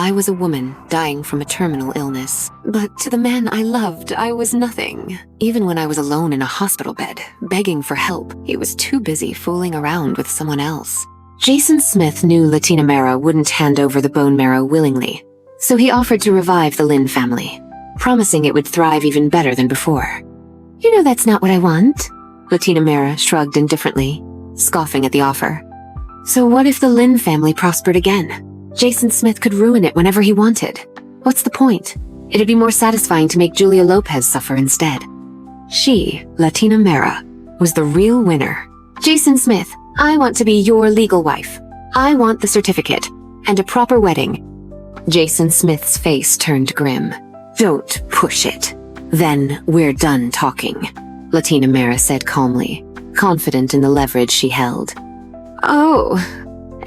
I was a woman dying from a terminal illness. But to the man I loved, I was nothing. Even when I was alone in a hospital bed, begging for help, he was too busy fooling around with someone else. Jason Smith knew Latina Mara wouldn't hand over the bone marrow willingly, so he offered to revive the Lynn family, promising it would thrive even better than before. You know that's not what I want. Latina Mara shrugged indifferently, scoffing at the offer. So what if the Lynn family prospered again? Jason Smith could ruin it whenever he wanted. What's the point? It'd be more satisfying to make Julia Lopez suffer instead. She, Latina Mara, was the real winner. Jason Smith, I want to be your legal wife. I want the certificate and a proper wedding. Jason Smith's face turned grim. Don't push it. Then we're done talking, Latina Mara said calmly, confident in the leverage she held. Oh,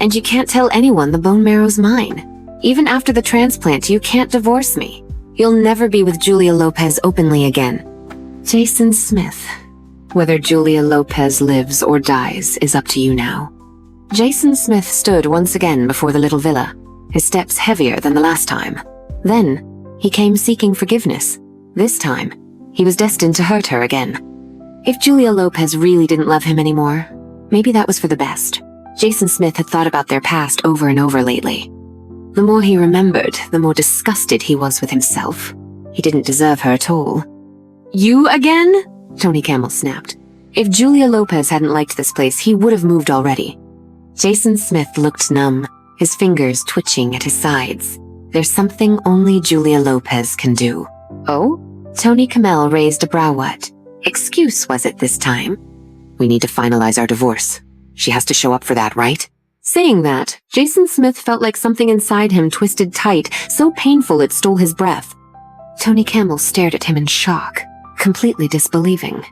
and you can't tell anyone the bone marrow's mine. Even after the transplant, you can't divorce me. You'll never be with Julia Lopez openly again. Jason Smith. Whether Julia Lopez lives or dies is up to you now. Jason Smith stood once again before the little villa, his steps heavier than the last time. Then, he came seeking forgiveness. This time, he was destined to hurt her again. If Julia Lopez really didn't love him anymore, maybe that was for the best. Jason Smith had thought about their past over and over lately. The more he remembered, the more disgusted he was with himself. He didn't deserve her at all. You again? Tony Camel snapped. If Julia Lopez hadn't liked this place, he would have moved already. Jason Smith looked numb, his fingers twitching at his sides. There's something only Julia Lopez can do. Oh? Tony Camel raised a brow. What? Excuse was it this time? We need to finalize our divorce. She has to show up for that, right? Saying that, Jason Smith felt like something inside him twisted tight, so painful it stole his breath. Tony Camel stared at him in shock, completely disbelieving.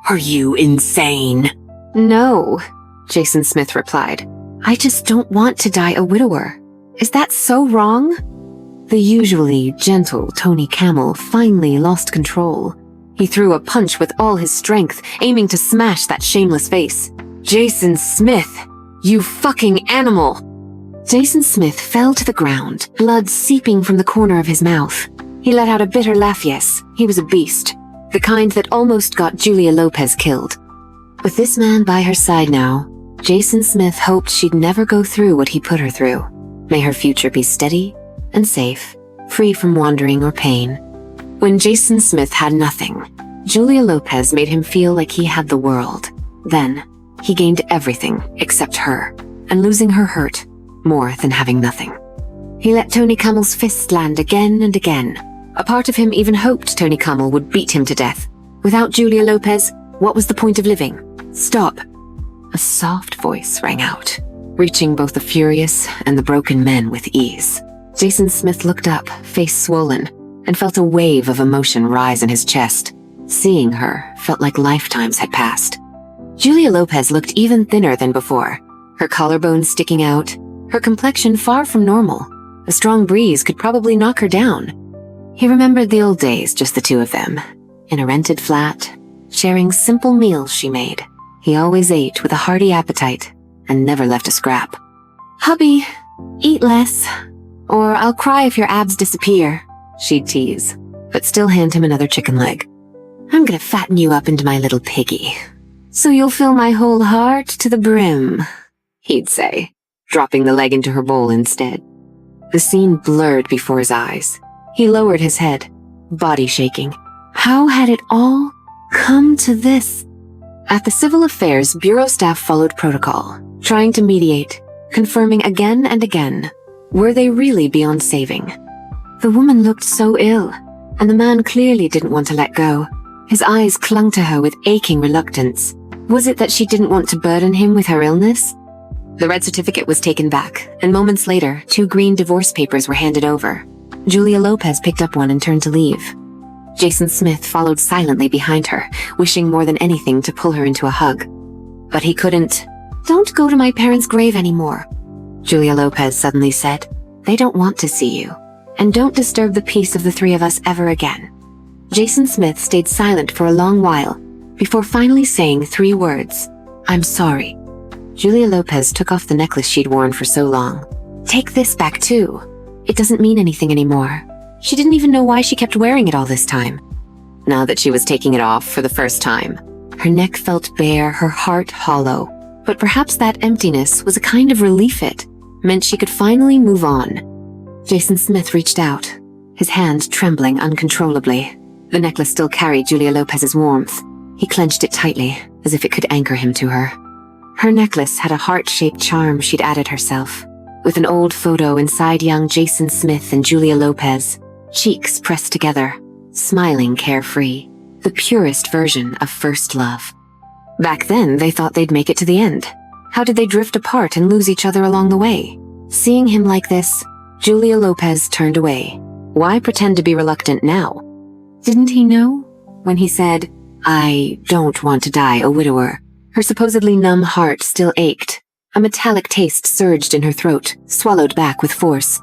Are you insane? No, Jason Smith replied. I just don't want to die a widower. Is that so wrong? The usually gentle Tony Camel finally lost control. He threw a punch with all his strength, aiming to smash that shameless face. Jason Smith, you fucking animal! Jason Smith fell to the ground, blood seeping from the corner of his mouth. He let out a bitter laugh. Yes, he was a beast, the kind that almost got Julia Lopez killed. With this man by her side now, Jason Smith hoped she'd never go through what he put her through. May her future be steady and safe, free from wandering or pain. When Jason Smith had nothing, Julia Lopez made him feel like he had the world. Then, he gained everything except her, and losing her hurt more than having nothing. He let Tony Camel's fists land again and again. A part of him even hoped Tony Camel would beat him to death. Without Julia Lopez, what was the point of living? Stop! A soft voice rang out, reaching both the furious and the broken men with ease. Jason Smith looked up, face swollen, and felt a wave of emotion rise in his chest. Seeing her felt like lifetimes had passed. Julia Lopez looked even thinner than before, her collarbones sticking out, her complexion far from normal. A strong breeze could probably knock her down. He remembered the old days, just the two of them, in a rented flat, sharing simple meals she made. He always ate with a hearty appetite and never left a scrap. Hubby, eat less, or I'll cry if your abs disappear, she'd tease, but still hand him another chicken leg. I'm gonna fatten you up into my little piggy, so you'll fill my whole heart to the brim, he'd say, dropping the leg into her bowl instead. The scene blurred before his eyes. He lowered his head, body shaking. How had it all come to this? At the Civil Affairs, Bureau staff followed protocol, trying to mediate, confirming again and again. Were they really beyond saving? The woman looked so ill, and the man clearly didn't want to let go. His eyes clung to her with aching reluctance. Was it that she didn't want to burden him with her illness? The red certificate was taken back, and moments later, 2 green divorce papers were handed over. Julia Lopez picked up one and turned to leave. Jason Smith followed silently behind her, wishing more than anything to pull her into a hug. But he couldn't. Don't go to my parents' grave anymore, Julia Lopez suddenly said. They don't want to see you. And don't disturb the peace of the 3 of us ever again. Jason Smith stayed silent for a long while, before finally saying 3 words. I'm sorry. Julia Lopez took off the necklace she'd worn for so long. Take this back too. It doesn't mean anything anymore. She didn't even know why she kept wearing it all this time. Now that she was taking it off for the first time, her neck felt bare, her heart hollow. But perhaps that emptiness was a kind of relief. It meant she could finally move on. Jason Smith reached out, his hand trembling uncontrollably. The necklace still carried Julia Lopez's warmth. He clenched it tightly, as if it could anchor him to her. Her necklace had a heart-shaped charm she'd added herself, with an old photo inside young Jason Smith and Julia Lopez, cheeks pressed together, smiling carefree, the purest version of first love. Back then, they thought they'd make it to the end. How did they drift apart and lose each other along the way? Seeing him like this, Julia Lopez turned away. Why pretend to be reluctant now? Didn't he know? When he said, "I don't want to die a widower," her supposedly numb heart still ached. A metallic taste surged in her throat, swallowed back with force.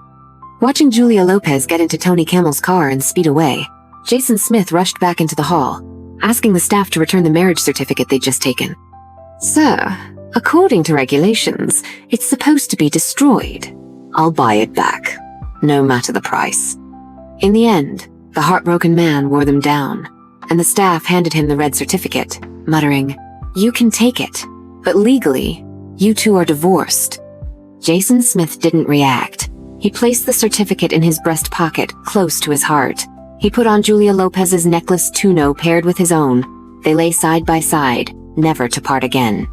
Watching Julia Lopez get into Tony Camel's car and speed away, Jason Smith rushed back into the hall, asking the staff to return the marriage certificate they'd just taken. "Sir, according to regulations, it's supposed to be destroyed. I'll buy it back, no matter the price." In the end, the heartbroken man wore them down, and the staff handed him the red certificate, muttering, "You can take it, but legally, you two are divorced." Jason Smith didn't react. He placed the certificate in his breast pocket, close to his heart. He put on Julia Lopez's necklace tuno paired with his own. They lay side by side, never to part again.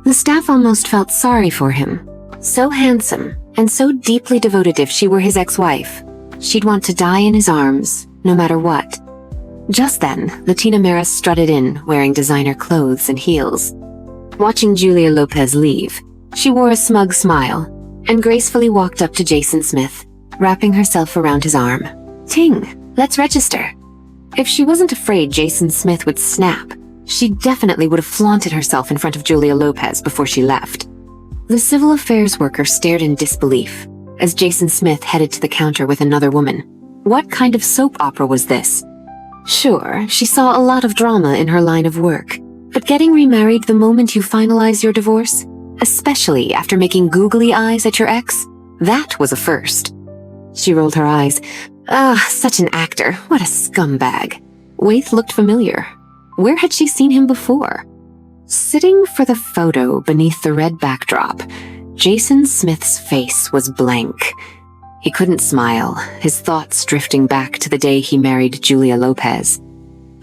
The staff almost felt sorry for him. So handsome, and so deeply devoted. If she were his ex-wife, she'd want to die in his arms, no matter what. Just then, Latina Maris strutted in, wearing designer clothes and heels. Watching Julia Lopez leave, she wore a smug smile and gracefully walked up to Jason Smith, wrapping herself around his arm. "Ting, let's register." If she wasn't afraid Jason Smith would snap, she definitely would have flaunted herself in front of Julia Lopez before she left. The civil affairs worker stared in disbelief as Jason Smith headed to the counter with another woman. What kind of soap opera was this? Sure, she saw a lot of drama in her line of work, but getting remarried the moment you finalize your divorce, especially after making googly eyes at your ex, that was a first. She rolled her eyes. Such an actor. What a scumbag. Waith looked familiar. Where had she seen him before? Sitting for the photo beneath the red backdrop, Jason Smith's face was blank. He couldn't smile, his thoughts drifting back to the day he married Julia Lopez.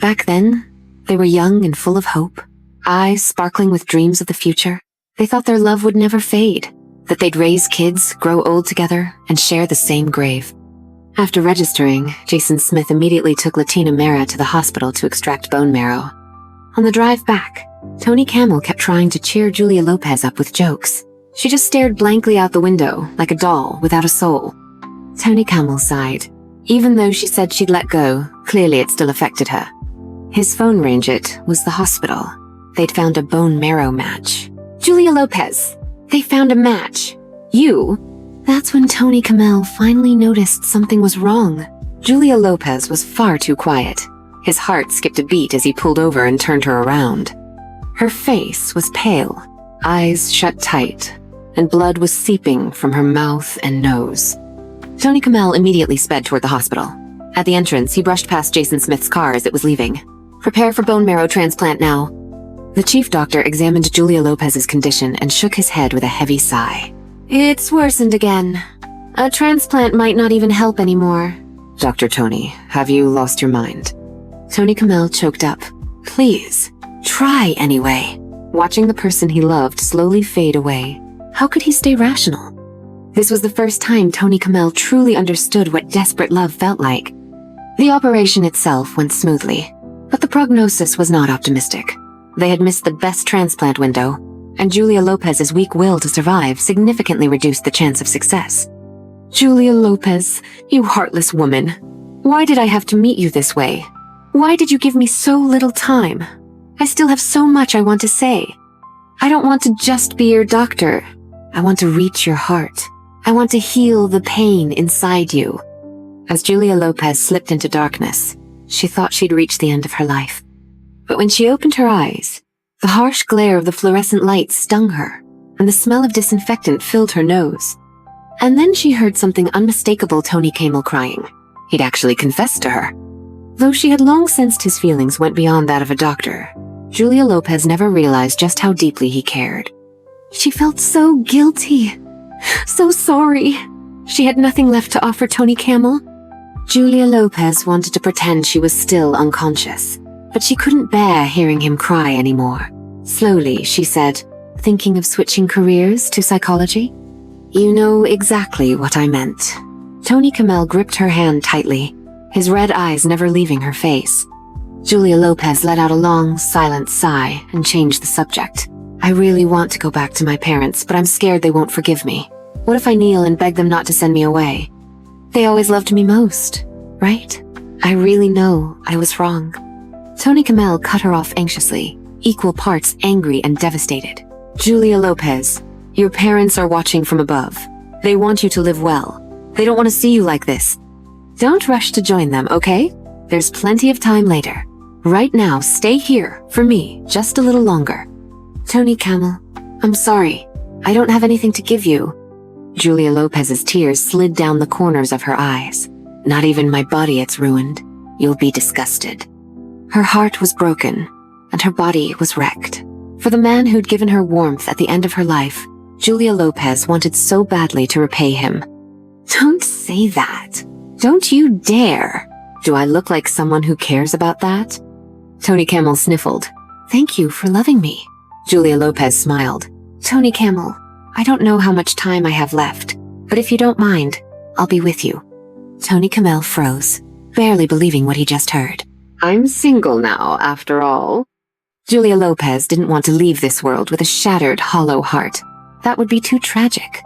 Back then, they were young and full of hope, eyes sparkling with dreams of the future. They thought their love would never fade, that they'd raise kids, grow old together, and share the same grave. After registering, Jason Smith immediately took Latina Mara to the hospital to extract bone marrow. On the drive back, Tony Camel kept trying to cheer Julia Lopez up with jokes. She just stared blankly out the window, like a doll without a soul. Tony Camel sighed. Even though she said she'd let go, clearly it still affected her. His phone rang. It was the hospital. They'd found a bone marrow match. "Julia Lopez, they found a match. You?" That's when Tony Camel finally noticed something was wrong. Julia Lopez was far too quiet. His heart skipped a beat as he pulled over and turned her around. Her face was pale, eyes shut tight, and blood was seeping from her mouth and nose. Tony Camel immediately sped toward the hospital. At the entrance, he brushed past Jason Smith's car as it was leaving. "Prepare for bone marrow transplant now." The chief doctor examined Julia Lopez's condition and shook his head with a heavy sigh. "It's worsened again. A transplant might not even help anymore." "Dr. Tony, have you lost your mind?" Tony Camel choked up. "Please, try anyway." Watching the person he loved slowly fade away, how could he stay rational? This was the first time Tony Camel truly understood what desperate love felt like. The operation itself went smoothly, but the prognosis was not optimistic. They had missed the best transplant window, and Julia Lopez's weak will to survive significantly reduced the chance of success. "Julia Lopez, you heartless woman. Why did I have to meet you this way? Why did you give me so little time? I still have so much I want to say. I don't want to just be your doctor. I want to reach your heart. I want to heal the pain inside you." As Julia Lopez slipped into darkness, she thought she'd reached the end of her life. But when she opened her eyes, the harsh glare of the fluorescent light stung her, and the smell of disinfectant filled her nose. And then she heard something unmistakable: Tony Camel crying. He'd actually confessed to her. Though she had long sensed his feelings went beyond that of a doctor, Julia Lopez never realized just how deeply he cared. She felt so guilty, so sorry. She had nothing left to offer Tony Camel. Julia Lopez wanted to pretend she was still unconscious, but she couldn't bear hearing him cry anymore. Slowly, she said, "Thinking of switching careers to psychology?" "You know exactly what I meant." Tony Camel gripped her hand tightly, his red eyes never leaving her face. Julia Lopez let out a long, silent sigh and changed the subject. "I really want to go back to my parents, but I'm scared they won't forgive me. What if I kneel and beg them not to send me away? They always loved me most, right? I really know I was wrong." Tony Camel cut her off anxiously, equal parts angry and devastated. "Julia Lopez, your parents are watching from above. They want you to live well. They don't want to see you like this. Don't rush to join them, okay? There's plenty of time later. Right now, stay here, for me, just a little longer." "Tony Camel, I'm sorry. I don't have anything to give you." Julia Lopez's tears slid down the corners of her eyes. "Not even my body, it's ruined. You'll be disgusted." Her heart was broken, and her body was wrecked. For the man who'd given her warmth at the end of her life, Julia Lopez wanted so badly to repay him. "Don't say that. Don't you dare. Do I look like someone who cares about that?" Tony Camel sniffled. "Thank you for loving me." Julia Lopez smiled. "Tony Camel, I don't know how much time I have left, but if you don't mind, I'll be with you." Tony Camel froze, barely believing what he just heard. "I'm single now, after all." Julia Lopez didn't want to leave this world with a shattered, hollow heart. That would be too tragic.